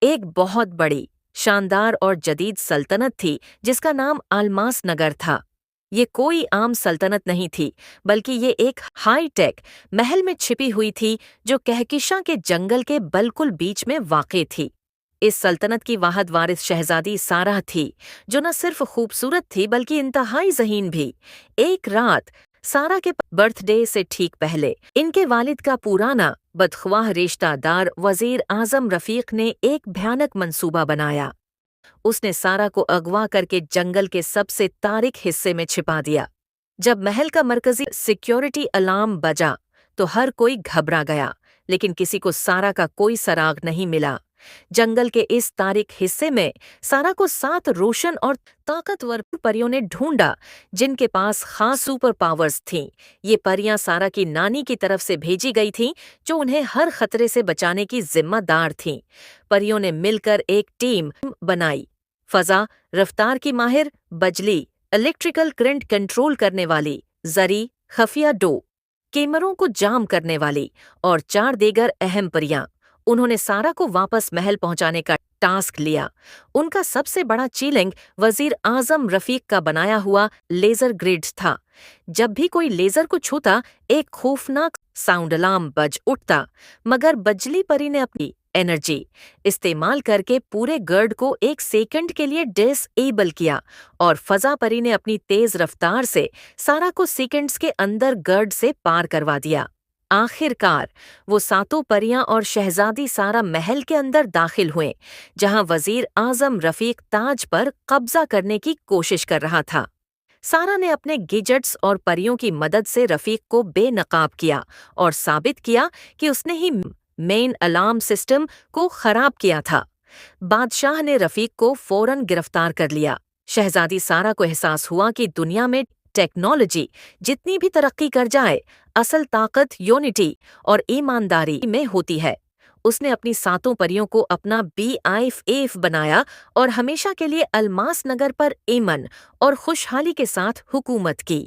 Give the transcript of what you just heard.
ایک بہت بڑی، شاندار اور جدید سلطنت تھی جس کا نام الماس نگر تھا۔ یہ کوئی عام سلطنت نہیں تھی، بلکہ یہ ایک ہائی ٹیک محل میں چھپی ہوئی تھی جو کہکشاں کے جنگل کے بالکل بیچ میں واقع تھی۔ اس سلطنت کی واحد وارث شہزادی سارہ تھی، جو نہ صرف خوبصورت تھی بلکہ انتہائی ذہین بھی۔ ایک رات سارہ کے برتھ ڈے سے ٹھیک پہلے ان کے والد کا پرانا بدخواہ رشتہ دار وزیر اعظم رفیق نے ایک بھیانک منصوبہ بنایا۔ اس نے سارہ کو اغوا کر کے جنگل کے سب سے تاریک حصے میں چھپا دیا۔ جب محل کا مرکزی سیکیورٹی الارم بجا تو ہر کوئی گھبرا گیا، لیکن کسی کو سارہ کا کوئی سراغ نہیں ملا۔ جنگل کے اس تاریک حصے میں سارہ کو 7 روشن اور طاقتور پریوں نے ڈھونڈا جن کے پاس خاص سپر پاورز تھیں۔ یہ پریاں سارہ کی نانی کی طرف سے بھیجی گئی تھیں، جو انہیں ہر خطرے سے بچانے کی ذمہ دار تھیں۔ پریوں نے مل کر ایک ٹیم بنائی: فضا، رفتار کی ماہر، بجلی، الیکٹریکل کرنٹ کنٹرول کرنے والی، زرعی، خفیہ ڈو، کیمروں کو جام کرنے والی، اور 4 دیگر اہم پریاں۔ انہوں نے سارہ کو واپس محل پہنچانے کا ٹاسک لیا۔ ان کا سب سے بڑا چیلنج وزیر اعظم رفیق کا بنایا ہوا لیزر گریڈ تھا۔ جب بھی کوئی لیزر کو چھوتا ایک خوفناک ساؤنڈ الارم بج اٹھتا، مگر بجلی پری نے اپنی انرجی استعمال کر کے پورے گرڈ کو 1 سیکنڈ کے لیے ڈس ایبل کیا، اور فضا پری نے اپنی تیز رفتار سے سارہ کو سیکنڈز کے اندر گرڈ سے پار کروا دیا۔ آخر کار وہ 7 پریاں اور شہزادی سارہ محل کے اندر داخل ہوئیں، جہاں وزیر اعظم رفیق تاج پر قبضہ کرنے کی کوشش کر رہا تھا۔ سارہ نے اپنے گیجٹس اور پریوں کی مدد سے رفیق کو بے نقاب کیا اور ثابت کیا کہ اس نے ہی مین الارم سسٹم کو خراب کیا تھا۔ بادشاہ نے رفیق کو فوراً گرفتار کر لیا۔ شہزادی سارہ کو احساس ہوا کہ دنیا میں ٹیکنالوجی جتنی بھی ترقی کر جائے، اصل طاقت یونٹی اور ایمانداری میں ہوتی ہے۔ اس نے اپنی 7 پریوں کو اپنا BIF بنایا اور ہمیشہ کے لیے الماس نگر پر امن اور خوشحالی کے ساتھ حکومت کی۔